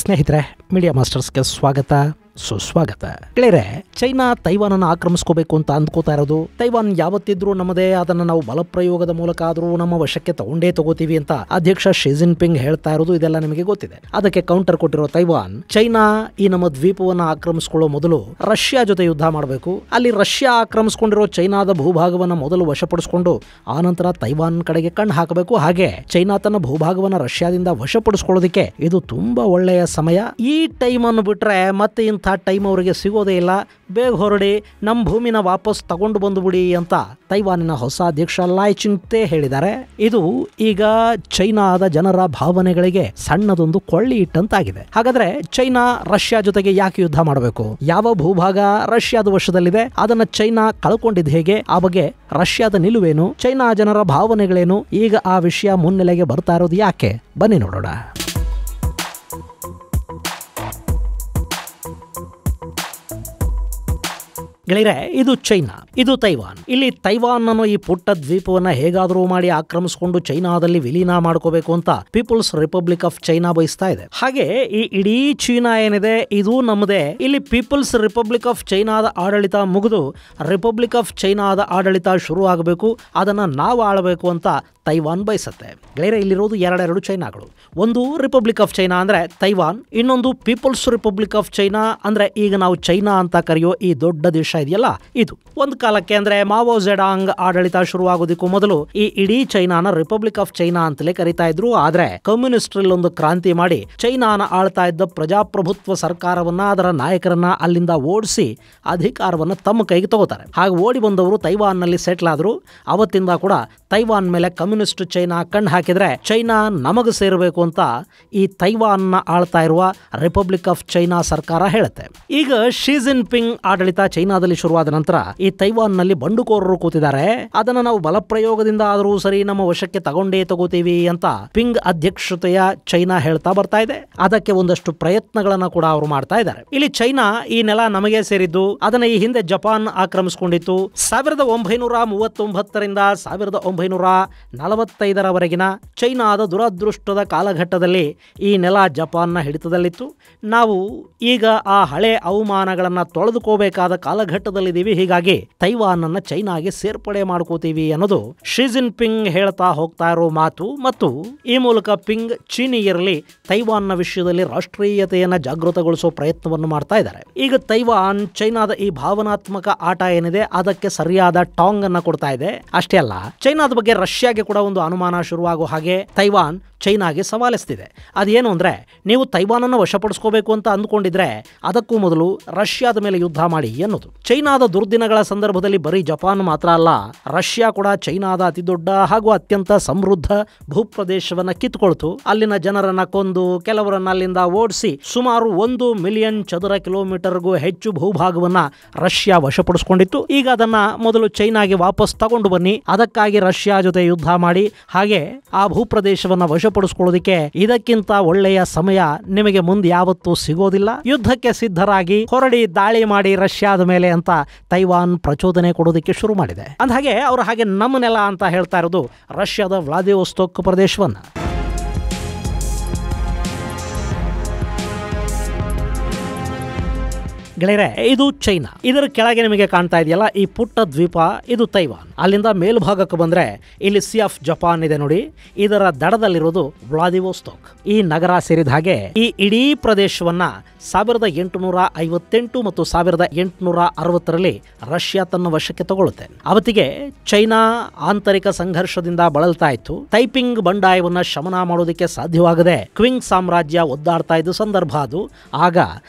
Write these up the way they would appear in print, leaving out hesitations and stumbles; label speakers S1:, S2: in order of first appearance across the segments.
S1: ಸ್ನೇಹಿತರೆ, ಮೀಡಿಯಾ ಮಾಸ್ಟರ್ಸ್ಗೆ ಸ್ವಾಗತ ಸುಸ್ವಾಗತ. ಗೆಳೆಯರೆ, ಚೈನಾ ತೈವಾನ್ ಅನ್ನು ಆಕ್ರಮಿಸ್ಕೋಬೇಕು ಅಂತ ಅಂದ್ಕೋತಾ ಇರೋದು. ತೈವಾನ್ ಯಾವತ್ತಿದ್ರೂ ನಮ್ಮದೇ, ಅದನ್ನ ನಾವು ಬಲಪ್ರಯೋಗದ ಮೂಲಕ ಆದ್ರೂ ನಮ್ಮ ವಶಕ್ಕೆ ತಗೋತೀವಿ ಅಂತ ಅಧ್ಯಕ್ಷ ಶಿ ಜಿನ್ಪಿಂಗ್ ಹೇಳ್ತಾ ಇರೋದು ಇದೆಲ್ಲ ನಿಮಗೆ ಗೊತ್ತಿದೆ. ಅದಕ್ಕೆ ಕೌಂಟರ್ ಕೊಟ್ಟಿರೋ ತೈವಾನ್, ಚೈನಾ ಈ ನಮ್ಮ ದ್ವೀಪವನ್ನು ಆಕ್ರಮಿಸ್ಕೊಳ್ಳೋ ಮೊದಲು ರಷ್ಯಾ ಜೊತೆ ಯುದ್ಧ ಮಾಡಬೇಕು, ಅಲ್ಲಿ ರಷ್ಯಾ ಆಕ್ರಮಿಸ್ಕೊಂಡಿರೋ ಚೈನಾದ ಭೂಭಾಗವನ್ನು ಮೊದಲು ವಶಪಡಿಸಿಕೊಂಡು ಆನಂತರ ತೈವಾನ್ ಕಡೆಗೆ ಕಣ್ಣು ಹಾಕಬೇಕು. ಹಾಗೆ ಚೈನಾ ತನ್ನ ಭೂಭಾಗವನ್ನು ರಷ್ಯಾದಿಂದ ವಶಪಡಿಸ್ಕೊಳ್ಳೋದಕ್ಕೆ ಇದು ತುಂಬಾ ಒಳ್ಳೆಯ ಸಮಯ. ಈ ಟೈಮ್ ಅನ್ನು ಬಿಟ್ರೆ ಮತ್ತೆ ಇಂಥ ಟೈಮ್ ಅವರಿಗೆ ಸಿಗೋದೇ ಇಲ್ಲ. ಬೇಗ ಹೊರಡಿ, ನಮ್ಮ ಭೂಮಿನ ವಾಪಸ್ ತಗೊಂಡು ಬಂದುಬಿಡಿ ಅಂತ ತೈವಾನಿನ ಹೊಸ ಅಧ್ಯಕ್ಷ ಲೈ ಚಿಂಗ್ತೆ ಹೇಳಿದ್ದಾರೆ. ಇದು ಈಗ ಚೈನಾದ ಜನರ ಭಾವನೆಗಳಿಗೆ ಸಣ್ಣದೊಂದು ಕೊಳ್ಳಿ ಇಟ್ಟಂತಾಗಿದೆ. ಹಾಗಾದ್ರೆ ಚೈನಾ ರಷ್ಯಾ ಜೊತೆಗೆ ಯಾಕೆ ಯುದ್ಧ ಮಾಡಬೇಕು? ಯಾವ ಭೂಭಾಗ ರಷ್ಯಾದ ವಶದಲ್ಲಿದೆ? ಅದನ್ನ ಚೈನಾ ಕಳ್ಕೊಂಡಿದ್ದು ಹೇಗೆ? ಆ ಬಗ್ಗೆ ರಷ್ಯಾದ ನಿಲುವೇನು? ಚೈನಾ ಜನರ ಭಾವನೆಗಳೇನು? ಈಗ ಆ ವಿಷಯ ಮುನ್ನೆಲೆಗೆ ಬರ್ತಾ ಇರೋದು ಯಾಕೆ? ಬನ್ನಿ ನೋಡೋಣ. ಗೆಳೆಯರೆ, ಇದು ಚೈನಾ, ಇದು ತೈವಾನ್. ಇಲ್ಲಿ ತೈವಾನ್ ಅನ್ನೋ ಈ ಪುಟ್ಟ ದ್ವೀಪವನ್ನ ಹೇಗಾದರೂ ಮಾಡಿ ಆಕ್ರಮಿಸಿಕೊಂಡು ಚೈನಾದಲ್ಲಿ ವಿಲೀನ ಮಾಡ್ಕೋಬೇಕು ಅಂತ ಪೀಪಲ್ಸ್ ರಿಪಬ್ಲಿಕ್ ಆಫ್ ಚೈನಾ ಬಯಸ್ತಾ ಇದೆ. ಹಾಗೆ ಈ ಇಡೀ ಚೀನಾ ಏನಿದೆ ಇದು ನಮ್ಮದೇ. ಇಲ್ಲಿ ಪೀಪಲ್ಸ್ ರಿಪಬ್ಲಿಕ್ ಆಫ್ ಚೈನಾದ ಆಡಳಿತ ಮುಗಿದು ರಿಪಬ್ಲಿಕ್ ಆಫ್ ಚೈನಾದ ಆಡಳಿತ ಶುರು ಆಗಬೇಕು, ಅದನ್ನ ನಾವು ಆಳಬೇಕು ಅಂತ ತೈವಾನ್ ಬಯಸುತ್ತೆ. ಗೆಳೆಯರೆ, ಇಲ್ಲಿರೋದು ಎರಡೆರಡು ಚೈನಾಗಳು. ಒಂದು ರಿಪಬ್ಲಿಕ್ ಆಫ್ ಚೈನಾ ಅಂದ್ರೆ ತೈವಾನ್, ಇನ್ನೊಂದು ಪೀಪಲ್ಸ್ ರಿಪಬ್ಲಿಕ್ ಆಫ್ ಚೈನಾ ಅಂದ್ರೆ ಈಗ ನಾವು ಚೈನಾ ಅಂತ ಕರೆಯೋ ಈ ದೊಡ್ಡ ದೇಶ ಇದೆಯಲ್ಲ ಇದು. ಒಂದು ಕಾಲಕ್ಕೆ ಅಂದ್ರೆ ಮಾವೋ ಝೆಡಾಂಗ್ ಆಡಳಿತ ಶುರುವಾಗೋದಕ್ಕೂ ಮೊದಲು ಈ ಇಡೀ ಚೈನಾನ ರಿಪಬ್ಲಿಕ್ ಆಫ್ ಚೈನಾ ಅಂತಲೇ ಕರೀತಾ ಇದ್ರು. ಆದ್ರೆ ಕಮ್ಯುನಿಸ್ಟ್ರಲ್ಲಿ ಒಂದು ಕ್ರಾಂತಿ ಮಾಡಿ ಚೈನಾನ ಆಳ್ತಾ ಇದ್ದ ಪ್ರಜಾಪ್ರಭುತ್ವ ಸರ್ಕಾರವನ್ನ, ಅದರ ನಾಯಕರನ್ನ ಅಲ್ಲಿಂದ ಓಡಿಸಿ ಅಧಿಕಾರವನ್ನ ತಮ್ಮ ಕೈಗೆ ತಗೋತಾರೆ. ಹಾಗೆ ಓಡಿ ಬಂದವರು ತೈವಾನ್ ನಲ್ಲಿ ಸೆಟ್ಲ್ ಆದ್ರು. ಅವತ್ತಿಂದ ಕೂಡ ತೈವಾನ್ ಮೇಲೆ ಕಮ್ಯುನಿಸ್ಟ್ ಚೈನಾ ಕಣ್ಣು ಹಾಕಿದ್ರೆ ಚೈನಾ ನಮಗ ಸೇರಬೇಕು ಅಂತ ಈ ತೈವಾನ್ ನ ಆಳ್ತಾ ಇರುವ ರಿಪಬ್ಲಿಕ್ ಆಫ್ ಚೈನಾ ಸರ್ಕಾರ ಹೇಳುತ್ತೆ. ಈಗ ಶಿ ಜಿನ್ಪಿಂಗ್ ಆಡಳಿತ ಚೈನಾದಲ್ಲಿ ಶುರುವಾದ ನಂತರ ಈ ತೈವಾನ್ ನಲ್ಲಿ ಬಂಡುಕೋರರು ಕೂತಿದ್ದಾರೆ. ಅದನ್ನ ನಾವು ಬಲಪ್ರಯೋಗದಿಂದ ಆದರೂ ಸರಿ ನಮ್ಮ ವಶಕ್ಕೆ ತಗೋತೀವಿ ಅಂತ ಪಿಂಗ್ ಅಧ್ಯಕ್ಷತೆಯ ಚೈನಾ ಹೇಳ್ತಾ ಬರ್ತಾ ಇದೆ. ಅದಕ್ಕೆ ಒಂದಷ್ಟು ಪ್ರಯತ್ನಗಳನ್ನ ಕೂಡ ಅವರು ಮಾಡ್ತಾ ಇದ್ದಾರೆ. ಇಲ್ಲಿ ಚೈನಾ ಈ ನೆಲ ನಮಗೆ ಸೇರಿದ್ದು, ಅದನ್ನ ಈ ಹಿಂದೆ ಜಪಾನ್ ಆಕ್ರಮಿಸಿಕೊಂಡಿತ್ತು. 1939ರಿಂದ 1945ರವರೆಗಿನ ಚೈನಾದ ದುರದೃಷ್ಟದ ಕಾಲಘಟ್ಟದಲ್ಲಿ ಈ ನೆಲ ಜಪಾನ್ನ ಹಿಡಿತದಲ್ಲಿತ್ತು. ನಾವು ಈಗ ಆ ಹಳೆ ಅವಮಾನಗಳನ್ನ ತೊಳೆದುಕೋಬೇಕಾದ ಕಾಲಘಟ್ಟದಲ್ಲಿದ್ದೀವಿ. ಹೀಗಾಗಿ ತೈವಾನ್ ಅನ್ನ ಚೈನಾಗೆ ಸೇರ್ಪಡೆ ಮಾಡ್ಕೋತೀವಿ ಅನ್ನೋದು ಶಿ ಜಿನ್ಪಿಂಗ್ ಹೇಳ್ತಾ ಹೋಗ್ತಾ ಇರೋ ಮಾತು. ಮತ್ತು ಈ ಮೂಲಕ ಪಿಂಗ್ ಚೀನಿಯರಲ್ಲಿ ತೈವಾನ್ನ ವಿಷಯದಲ್ಲಿ ರಾಷ್ಟ್ರೀಯತೆಯನ್ನ ಜಾಗೃತಗೊಳಿಸೋ ಪ್ರಯತ್ನವನ್ನು ಮಾಡ್ತಾ ಇದ್ದಾರೆ. ಈಗ ತೈವಾನ್ ಚೈನಾದ ಈ ಭಾವನಾತ್ಮಕ ಆಟ ಏನಿದೆ ಅದಕ್ಕೆ ಸರಿಯಾದ ಟಾಂಗ್ ಅನ್ನ ಕೊಡ್ತಾ ಇದೆ. ಅಷ್ಟೇ ಅಲ್ಲ, ಚೈನಾದ ಬಗ್ಗೆ ರಷ್ಯಾಗೆ ಕೂಡ ಒಂದು ಅನುಮಾನ ಶುರುವಾಗೋ ಹಾಗೆ ತೈವಾನ್ ಚೈನಾಗೆ ಸವಾಲಿಸ್ತಿದೆ. ಅದೇನು ಅಂದ್ರೆ, ನೀವು ತೈವಾನ್ ಅನ್ನು ವಶಪಡಿಸ್ಕೋಬೇಕು ಅಂತ ಅಂದ್ಕೊಂಡಿದ್ರೆ ಅದಕ್ಕೂ ಮೊದಲು ರಷ್ಯಾದ ಮೇಲೆ ಯುದ್ಧ ಮಾಡಿ ಅನ್ನೋದು. ಚೈನಾದ ದುರ್ದಿನಗಳ ಸಂದರ್ಭದಲ್ಲಿ ಬರೀ ಜಪಾನ್ ಮಾತ್ರ ಅಲ್ಲ, ರಷ್ಯಾ ಕೂಡ ಚೈನಾದ ಅತಿ ದೊಡ್ಡ ಹಾಗೂ ಅತ್ಯಂತ ಸಮೃದ್ಧ ಭೂಪ್ರದೇಶವನ್ನ ಕಿತ್ಕೊಳ್ತು. ಅಲ್ಲಿನ ಜನರನ್ನ ಕೊಂದು ಕೆಲವರನ್ನ ಅಲ್ಲಿಂದ ಓಡಿಸಿ ಸುಮಾರು 1 ಮಿಲಿಯನ್ ಚದರ ಕಿಲೋಮೀಟರ್ಗೂ ಹೆಚ್ಚು ಭೂಭಾಗವನ್ನ ರಷ್ಯಾ ವಶಪಡಿಸಿಕೊಂಡಿತ್ತು. ಈಗ ಅದನ್ನ ಮೊದಲು ಚೈನಾಗೆ ವಾಪಸ್ ತಗೊಂಡು ಬನ್ನಿ, ಅದಕ್ಕಾಗಿ ರಷ್ಯಾ ಜೊತೆ ಯುದ್ಧ ಮಾಡಿ, ಹಾಗೆ ಆ ಭೂಪ್ರದೇಶವನ್ನ ವಶಪಡಿಸಿಕೊಳ್ಳೋದಕ್ಕೆ ಇದಕ್ಕಿಂತ ಒಳ್ಳೆಯ ಸಮಯ ನಿಮಗೆ ಮುಂದೆ ಯಾವತ್ತೂ ಸಿಗೋದಿಲ್ಲ. ಯುದ್ಧಕ್ಕೆ ಸಿದ್ಧರಾಗಿ ಹೊರಡಿ, ದಾಳಿ ಮಾಡಿ ರಷ್ಯಾದ ಮೇಲೆ ಅಂತ ತೈವಾನ್ ಪ್ರಚೋದನೆ ಕೊಡೋದಕ್ಕೆ ಶುರು ಮಾಡಿದೆ. ಅಂದಹಾಗೆ ಅವರು ಹಾಗೆ ನಮ್ಮ ನೆಲ ಅಂತ ಹೇಳ್ತಾ ಇರೋದು ರಷ್ಯಾದ ವ್ಲಾದಿವೊಸ್ತೋಕ್ ಪ್ರದೇಶವನ್ನ. ಗೆಳೆಯರೆ, ಇದು ಚೈನಾ. ಇದರ ಕೆಳಗೆ ನಿಮಗೆ ಕಾಣ್ತಾ ಇದೆಯಲ್ಲ ಈ ಪುಟ್ಟ ದ್ವೀಪ, ಇದು ತೈವಾನ್. ಅಲ್ಲಿಂದ ಮೇಲ್ಭಾಗಕ್ಕೆ ಬಂದ್ರೆ ಇಲ್ಲಿ ಸಿ ಆಫ್ ಜಪಾನ್ ಇದೆ ನೋಡಿ. ಇದರ ದಡದಲ್ಲಿರೋದು ವ್ಲಾದಿವೊಸ್ತೋಕ್. ಈ ನಗರ ಸೇರಿದ ಹಾಗೆ ಈ ಇಡೀ ಪ್ರದೇಶವನ್ನ 1858 ಮತ್ತು 1860ರಲ್ಲಿ ರಷ್ಯಾ ತನ್ನ ವಶಕ್ಕೆ ತಗೊಳ್ಳುತ್ತೆ. ಅವತ್ತಿಗೆ ಚೈನಾ ಆಂತರಿಕ ಸಂಘರ್ಷದಿಂದ ಬಳಲ್ತಾ ಇತ್ತು. ತೈಪಿಂಗ್ ಬಂಡಾಯವನ್ನ ಶಮನ ಮಾಡೋದಕ್ಕೆ ಸಾಧ್ಯವಾಗದೆ ಕ್ವಿಂಗ್ ಸಾಮ್ರಾಜ್ಯ ಒದ್ದಾಡ್ತಾ ಇದ್ದ ಸಂದರ್ಭ ಅದು. ಆಗ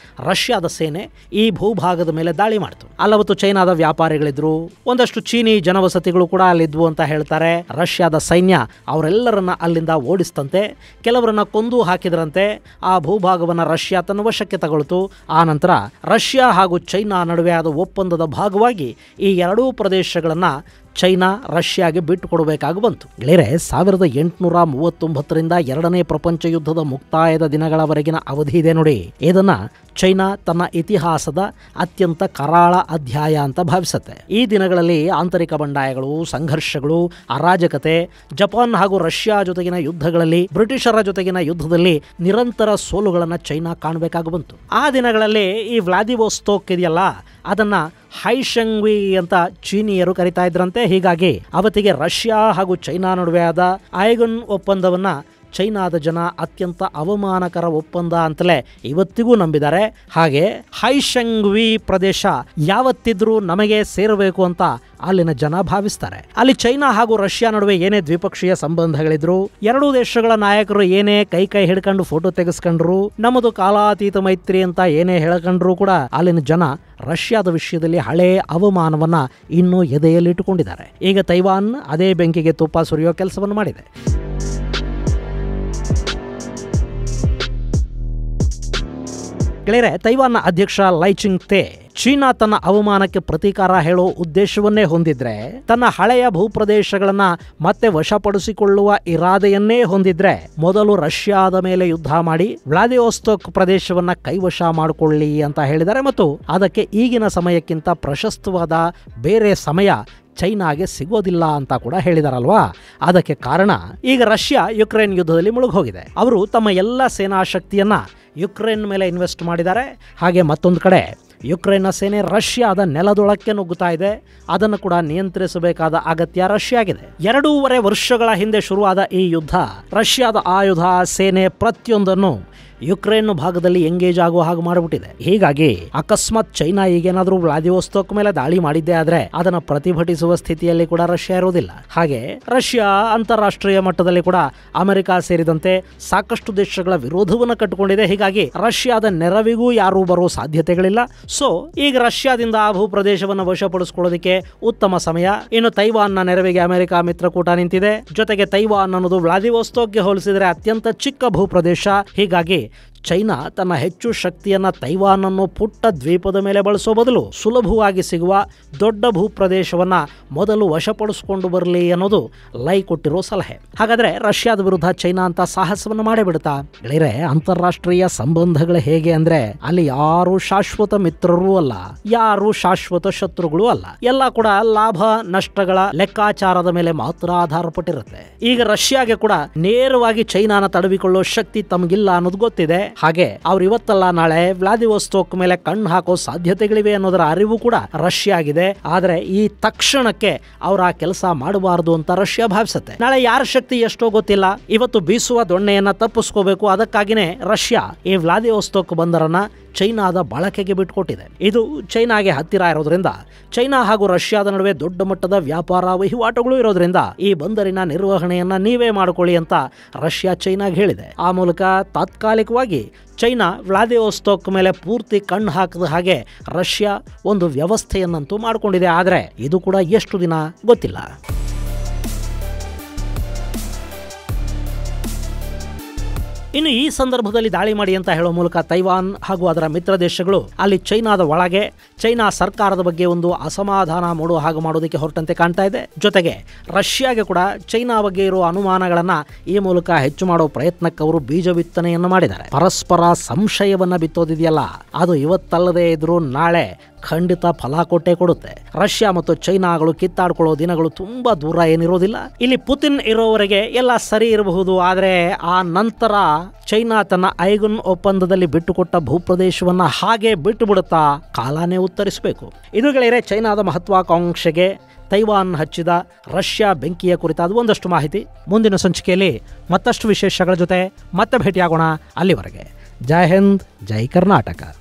S1: ರಷ್ಯಾದ ಸೇನೆ ಈ ಭೂಭಾಗದ ಮೇಲೆ ದಾಳಿ ಮಾಡಿತು. ಅಲ್ಲವತ್ತು ಚೈನಾದ ವ್ಯಾಪಾರಿಗಳಿದ್ರು, ಒಂದಷ್ಟು ಚೀನಿ ಜನವಸತಿಗಳು ಕೂಡ ಅಲ್ಲಿದ್ವು ಅಂತ ಹೇಳ್ತಾರೆ. ರಷ್ಯಾದ ಸೈನ್ಯ ಅವರೆಲ್ಲರನ್ನ ಅಲ್ಲಿಂದ ಓಡಿಸ್ತಂತೆ, ಕೆಲವರನ್ನ ಕೊಂದು ಹಾಕಿದ್ರಂತೆ. ಆ ಭೂಭಾಗವನ್ನ ರಷ್ಯಾ ತನ್ನ ವಶಕ್ಕೆ ತಗೊಳ್ತು. ಆ ನಂತರ ರಷ್ಯಾ ಹಾಗೂ ಚೈನಾ ನಡುವೆ ಆದ ಒಪ್ಪಂದದ ಭಾಗವಾಗಿ ಈ ಎರಡೂ ಪ್ರದೇಶಗಳನ್ನ ಚೈನಾ ರಷ್ಯಾಗೆ ಬಿಟ್ಟು ಕೊಡಬೇಕಾಗಿ ಬಂತು. ಗೆಳೆಯರೆ, 1839ರಿಂದ ಎರಡನೇ ಪ್ರಪಂಚ ಯುದ್ಧದ ಮುಕ್ತಾಯದ ದಿನಗಳವರೆಗಿನ ಅವಧಿ ಇದೆ ನೋಡಿ. ಇದನ್ನ ಚೈನಾ ತನ್ನ ಇತಿಹಾಸದ ಅತ್ಯಂತ ಕರಾಳ ಅಧ್ಯಾಯ ಅಂತ ಭಾವಿಸುತ್ತೆ. ಈ ದಿನಗಳಲ್ಲಿ ಆಂತರಿಕ ಬಂಡಾಯಗಳು, ಸಂಘರ್ಷಗಳು, ಅರಾಜಕತೆ, ಜಪಾನ್ ಹಾಗೂ ರಷ್ಯಾ ಜೊತೆಗಿನ ಯುದ್ಧಗಳಲ್ಲಿ, ಬ್ರಿಟಿಷರ ಜೊತೆಗಿನ ಯುದ್ಧದಲ್ಲಿ ನಿರಂತರ ಸೋಲುಗಳನ್ನು ಚೈನಾ ಕಾಣಬೇಕಾಗಿ ಬಂತು. ಆ ದಿನಗಳಲ್ಲಿ ಈ ವ್ಲಾದಿವೋಸ್ತೋಕ್ ಇದೆಯಲ್ಲ, ಅದನ್ನ ಹೈಶಂಗ್ವಿ ಅಂತ ಚೀನಿಯರು ಕರಿತಾ ಇದ್ರಂತೆ. ಹೀಗಾಗಿ ಅವತ್ತಿಗೆ ರಷ್ಯಾ ಹಾಗೂ ಚೈನಾ ನಡುವೆ ಆದ ಐಗುನ್ ಒಪ್ಪಂದವನ್ನ ಚೈನಾದ ಜನ ಅತ್ಯಂತ ಅವಮಾನಕರ ಒಪ್ಪಂದ ಅಂತಲೇ ಇವತ್ತಿಗೂ ನಂಬಿದ್ದಾರೆ. ಹಾಗೆ ಹೈಶಂಗ್ವಿ ಪ್ರದೇಶ ಯಾವತ್ತಿದ್ರೂ ನಮಗೆ ಸೇರಬೇಕು ಅಂತ ಅಲ್ಲಿನ ಜನ ಭಾವಿಸ್ತಾರೆ. ಅಲ್ಲಿ ಚೈನಾ ಹಾಗೂ ರಷ್ಯಾ ನಡುವೆ ಏನೇ ದ್ವಿಪಕ್ಷೀಯ ಸಂಬಂಧಗಳಿದ್ರು, ಎರಡೂ ದೇಶಗಳ ನಾಯಕರು ಏನೇ ಕೈ ಹಿಡ್ಕೊಂಡು ಫೋಟೋ ತೆಗೆಸ್ಕೊಂಡ್ರು, ನಮ್ಮದು ಕಾಲಾತೀತ ಮೈತ್ರಿ ಅಂತ ಏನೇ ಹೇಳ್ಕೊಂಡ್ರು ಕೂಡ ಅಲ್ಲಿನ ಜನ ರಷ್ಯಾದ ವಿಷಯದಲ್ಲಿ ಹಳೇ ಅವಮಾನವನ್ನ ಇನ್ನೂ ಎದೆಯಲ್ಲಿ ಇಟ್ಟುಕೊಂಡಿದ್ದಾರೆ. ಈಗ ತೈವಾನ್ ಅದೇ ಬೆಂಕಿಗೆ ತುಪ್ಪ ಸುರಿಯೋ ಕೆಲಸವನ್ನು ಮಾಡಿದೆ. ಗೆಳೆಯರೆ, ತೈವಾನ್ನ ಅಧ್ಯಕ್ಷ ಲೈ ಚಿಂಗ್-ತೆ ಚೀನಾ ತನ್ನ ಅವಮಾನಕ್ಕೆ ಪ್ರತೀಕಾರ ಹೇಳೋ ಉದ್ದೇಶವನ್ನೇ ಹೊಂದಿದ್ರೆ, ತನ್ನ ಹಳೆಯ ಭೂಪ್ರದೇಶಗಳನ್ನ ಮತ್ತೆ ವಶಪಡಿಸಿಕೊಳ್ಳುವ ಇರಾದೆಯನ್ನೇ ಹೊಂದಿದ್ರೆ, ಮೊದಲು ರಷ್ಯಾದ ಮೇಲೆ ಯುದ್ಧ ಮಾಡಿ ವ್ಲಾದಿವೋಸ್ತೋಕ್ ಪ್ರದೇಶವನ್ನ ಕೈವಶ ಮಾಡಿಕೊಳ್ಳಿ ಅಂತ ಹೇಳಿದ್ದಾರೆ. ಮತ್ತು ಅದಕ್ಕೆ ಈಗಿನ ಸಮಯಕ್ಕಿಂತ ಪ್ರಶಸ್ತವಾದ ಬೇರೆ ಸಮಯ ಚೈನಾಗೆ ಸಿಗೋದಿಲ್ಲ ಅಂತ ಕೂಡ ಹೇಳಿದಾರಲ್ವಾ. ಅದಕ್ಕೆ ಕಾರಣ, ಈಗ ರಷ್ಯಾ ಯುಕ್ರೇನ್ ಯುದ್ಧದಲ್ಲಿ ಮುಳುಗೋಗಿದೆ. ಅವರು ತಮ್ಮ ಎಲ್ಲ ಸೇನಾ ಶಕ್ತಿಯನ್ನ ಯುಕ್ರೇನ್ ಮೇಲೆ ಇನ್ವೆಸ್ಟ್ ಮಾಡಿದ್ದಾರೆ. ಹಾಗೆ ಮತ್ತೊಂದು ಕಡೆ ಯುಕ್ರೇನ್ನ ಸೇನೆ ರಷ್ಯಾದ ನೆಲದೊಳಕ್ಕೆ ನುಗ್ಗುತ್ತಾ ಇದೆ. ಅದನ್ನು ಕೂಡ ನಿಯಂತ್ರಿಸಬೇಕಾದ ಅಗತ್ಯ ರಷ್ಯಾಗಿದೆ. 2.5 ವರ್ಷಗಳ ಹಿಂದೆ ಶುರುವಾದ ಈ ಯುದ್ಧ ರಷ್ಯಾದ ಆಯುಧ, ಸೇನೆ ಪ್ರತಿಯೊಂದನ್ನು ಯುಕ್ರೇನ್ ಭಾಗದಲ್ಲಿ ಎಂಗೇಜ್ ಆಗುವ ಹಾಗೆ ಮಾಡಿಬಿಟ್ಟಿದೆ. ಹೀಗಾಗಿ ಅಕಸ್ಮಾತ್ ಚೈನಾ ಈಗೇನಾದ್ರೂ ವ್ಲಾದಿವೋಸ್ತೋಕ್ ಮೇಲೆ ದಾಳಿ ಮಾಡಿದ್ದೇ ಆದ್ರೆ ಅದನ್ನ ಪ್ರತಿಭಟಿಸುವ ಸ್ಥಿತಿಯಲ್ಲಿ ಕೂಡ ರಷ್ಯಾ ಇರೋದಿಲ್ಲ. ಹಾಗೆ ರಷ್ಯಾ ಅಂತಾರಾಷ್ಟ್ರೀಯ ಮಟ್ಟದಲ್ಲಿ ಕೂಡ ಅಮೆರಿಕ ಸೇರಿದಂತೆ ಸಾಕಷ್ಟು ದೇಶಗಳ ವಿರೋಧವನ್ನು ಕಟ್ಟಿಕೊಂಡಿದೆ. ಹೀಗಾಗಿ ರಷ್ಯಾದ ನೆರವಿಗೂ ಯಾರೂ ಬರೋ ಸಾಧ್ಯತೆಗಳಿಲ್ಲ. ಸೊ ಈಗ ರಷ್ಯಾದಿಂದ ಆ ಭೂಪ್ರದೇಶವನ್ನು ವಶಪಡಿಸಿಕೊಳ್ಳೋದಕ್ಕೆ ಉತ್ತಮ ಸಮಯ. ಇನ್ನು ತೈವಾನ್ನ ನೆರವಿಗೆ ಅಮೆರಿಕ ಮಿತ್ರಕೂಟ ನಿಂತಿದೆ. ಜೊತೆಗೆ ತೈವಾನ್ ಅನ್ನೋದು ವ್ಲಾದಿವೋಸ್ತೋಕ್ಗೆ ಹೋಲಿಸಿದರೆ ಅತ್ಯಂತ ಚಿಕ್ಕ ಭೂಪ್ರದೇಶ. ಹೀಗಾಗಿ ಚೈನಾ ತನ್ನ ಹೆಚ್ಚು ಶಕ್ತಿಯನ್ನ ತೈವಾನ್ ಅನ್ನೋ ಪುಟ್ಟ ದ್ವೀಪದ ಮೇಲೆ ಬಳಸೋ ಬದಲು ಸುಲಭವಾಗಿ ಸಿಗುವ ದೊಡ್ಡ ಭೂಪ್ರದೇಶವನ್ನ ಮೊದಲು ವಶಪಡಿಸಿಕೊಂಡು ಬರಲಿ ಅನ್ನೋದು ಲೈ ಕೊಟ್ಟಿರೋ ಸಲಹೆ. ಹಾಗಾದ್ರೆ ರಷ್ಯಾದ ವಿರುದ್ಧ ಚೈನಾ ಅಂತ ಸಾಹಸವನ್ನು ಮಾಡೇ ಬಿಡುತ್ತಾ? ಗೆಳೆಯರೆ, ಅಂತಾರಾಷ್ಟ್ರೀಯ ಸಂಬಂಧಗಳು ಹೇಗೆ ಅಂದ್ರೆ ಅಲ್ಲಿ ಯಾರು ಶಾಶ್ವತ ಮಿತ್ರರೂ ಅಲ್ಲ, ಯಾರು ಶಾಶ್ವತ ಶತ್ರುಗಳು ಅಲ್ಲ. ಎಲ್ಲ ಕೂಡ ಲಾಭ ನಷ್ಟಗಳ ಲೆಕ್ಕಾಚಾರದ ಮೇಲೆ ಮಾತ್ರ ಆಧಾರಪಟ್ಟಿರುತ್ತೆ. ಈಗ ರಷ್ಯಾಗೆ ಕೂಡ ನೇರವಾಗಿ ಚೈನಾನ ತಡವಿಕೊಳ್ಳೋ ಶಕ್ತಿ ತಮಗಿಲ್ಲ ಅನ್ನೋದು ಗೊತ್ತಿದೆ. ಹಾಗೆ ಅವ್ರು ಇವತ್ತಲ್ಲ ನಾಳೆ ವ್ಲಾದಿವೋಸ್ತೋಕ್ ಮೇಲೆ ಕಣ್ಣು ಹಾಕೋ ಸಾಧ್ಯತೆಗಳಿವೆ ಅನ್ನೋದರ ಅರಿವು ಕೂಡ ರಷ್ಯಾ ಆಗಿದೆ. ಆದ್ರೆ ಈ ತಕ್ಷಣಕ್ಕೆ ಅವ್ರ ಆ ಕೆಲಸ ಮಾಡಬಾರದು ಅಂತ ರಷ್ಯಾ ಭಾವಿಸುತ್ತೆ. ನಾಳೆ ಯಾರ ಶಕ್ತಿ ಎಷ್ಟೋ ಗೊತ್ತಿಲ್ಲ. ಇವತ್ತು ಬೀಸುವ ದೊಣ್ಣೆಯನ್ನ ತಪ್ಪಿಸ್ಕೋಬೇಕು. ಅದಕ್ಕಾಗಿನೇ ರಷ್ಯಾ ಈ ವ್ಲಾದಿವೋಸ್ತೋಕ್ ಬಂದರನ್ನ ಚೈನಾದ ಬಳಕೆಗೆ ಬಿಟ್ಟುಕೊಟ್ಟಿದೆ. ಇದು ಚೈನಾಗೆ ಹತ್ತಿರ ಇರೋದ್ರಿಂದ, ಚೈನಾ ಹಾಗೂ ರಷ್ಯಾದ ನಡುವೆ ದೊಡ್ಡ ಮಟ್ಟದ ವ್ಯಾಪಾರ ವಹಿವಾಟುಗಳು ಇರೋದ್ರಿಂದ ಈ ಬಂದರಿನ ನಿರ್ವಹಣೆಯನ್ನ ನೀವೇ ಮಾಡಿಕೊಳ್ಳಿ ಅಂತ ರಷ್ಯಾ ಚೈನಾಗೆ ಹೇಳಿದೆ. ಆ ಮೂಲಕ ತಾತ್ಕಾಲಿಕವಾಗಿ ಚೈನಾ ವ್ಲಾದಿವೋಸ್ತೋಕ್ ಮೇಲೆ ಪೂರ್ತಿ ಕಣ್ಣು ಹಾಕದ ಹಾಗೆ ರಷ್ಯಾ ಒಂದು ವ್ಯವಸ್ಥೆಯನ್ನಂತೂ ಮಾಡಿಕೊಂಡಿದೆ. ಆದರೆ ಇದು ಕೂಡ ಎಷ್ಟು ದಿನ ಗೊತ್ತಿಲ್ಲ. ಇನ್ನು ಈ ಸಂದರ್ಭದಲ್ಲಿ ದಾಳಿ ಮಾಡಿ ಅಂತ ಹೇಳೋ ಮೂಲಕ ತೈವಾನ್ ಹಾಗೂ ಅದರ ಮಿತ್ರ ದೇಶಗಳು ಅಲ್ಲಿ ಚೈನಾದ ಒಳಗೆ ಚೈನಾ ಸರ್ಕಾರದ ಬಗ್ಗೆ ಒಂದು ಅಸಮಾಧಾನ ಮೂಡುವ ಹಾಗೆ ಮಾಡೋದಕ್ಕೆ ಹೊರಟಂತೆ ಕಾಣ್ತಾ ಇದೆ. ಜೊತೆಗೆ ರಷ್ಯಾಗೆ ಕೂಡ ಚೈನಾ ಬಗ್ಗೆ ಇರುವ ಅನುಮಾನಗಳನ್ನ ಈ ಮೂಲಕ ಹೆಚ್ಚು ಮಾಡೋ ಪ್ರಯತ್ನಕ್ಕೆ ಅವರು ಬೀಜ ಬಿತ್ತನೆಯನ್ನು ಮಾಡಿದ್ದಾರೆ. ಪರಸ್ಪರ ಸಂಶಯವನ್ನ ಬಿತ್ತೋದಿದೆಯಲ್ಲ, ಅದು ಇವತ್ತಲ್ಲದೆ ಇದ್ರೂ ನಾಳೆ ಖಂಡಿತ ಫಲ ಕೊಟ್ಟೇ ಕೊಡುತ್ತೆ. ರಷ್ಯಾ ಮತ್ತು ಚೈನಾಗಳು ಕಿತ್ತಾಡ್ಕೊಳ್ಳೋ ದಿನಗಳು ತುಂಬಾ ದೂರ ಏನಿರೋದಿಲ್ಲ. ಇಲ್ಲಿ ಪುತಿನ್ ಇರೋವರೆಗೆ ಎಲ್ಲ ಸರಿ ಇರಬಹುದು. ಆದರೆ ಆ ನಂತರ ಚೈನಾ ತನ್ನ ಐಗುನ್ ಒಪ್ಪಂದದಲ್ಲಿ ಬಿಟ್ಟುಕೊಟ್ಟ ಭೂಪ್ರದೇಶವನ್ನ ಹಾಗೆ ಬಿಟ್ಟು ಬಿಡುತ್ತಾ? ಕಾಲಾನೇ ಉತ್ತರಿಸಬೇಕು. ಇದು ಗೆಳೆಯರೆ, ಚೈನಾದ ಮಹತ್ವಾಕಾಂಕ್ಷೆಗೆ ತೈವಾನ್ ಹಚ್ಚಿದ ರಷ್ಯಾ ಬೆಂಕಿಯ ಕುರಿತಾದ ಒಂದಷ್ಟು ಮಾಹಿತಿ. ಮುಂದಿನ ಸಂಚಿಕೆಯಲ್ಲಿ ಮತ್ತಷ್ಟು ವಿಶೇಷಗಳ ಜೊತೆ ಮತ್ತೆ ಭೇಟಿಯಾಗೋಣ. ಅಲ್ಲಿವರೆಗೆ ಜೈ ಹಿಂದ್, ಜೈ ಕರ್ನಾಟಕ.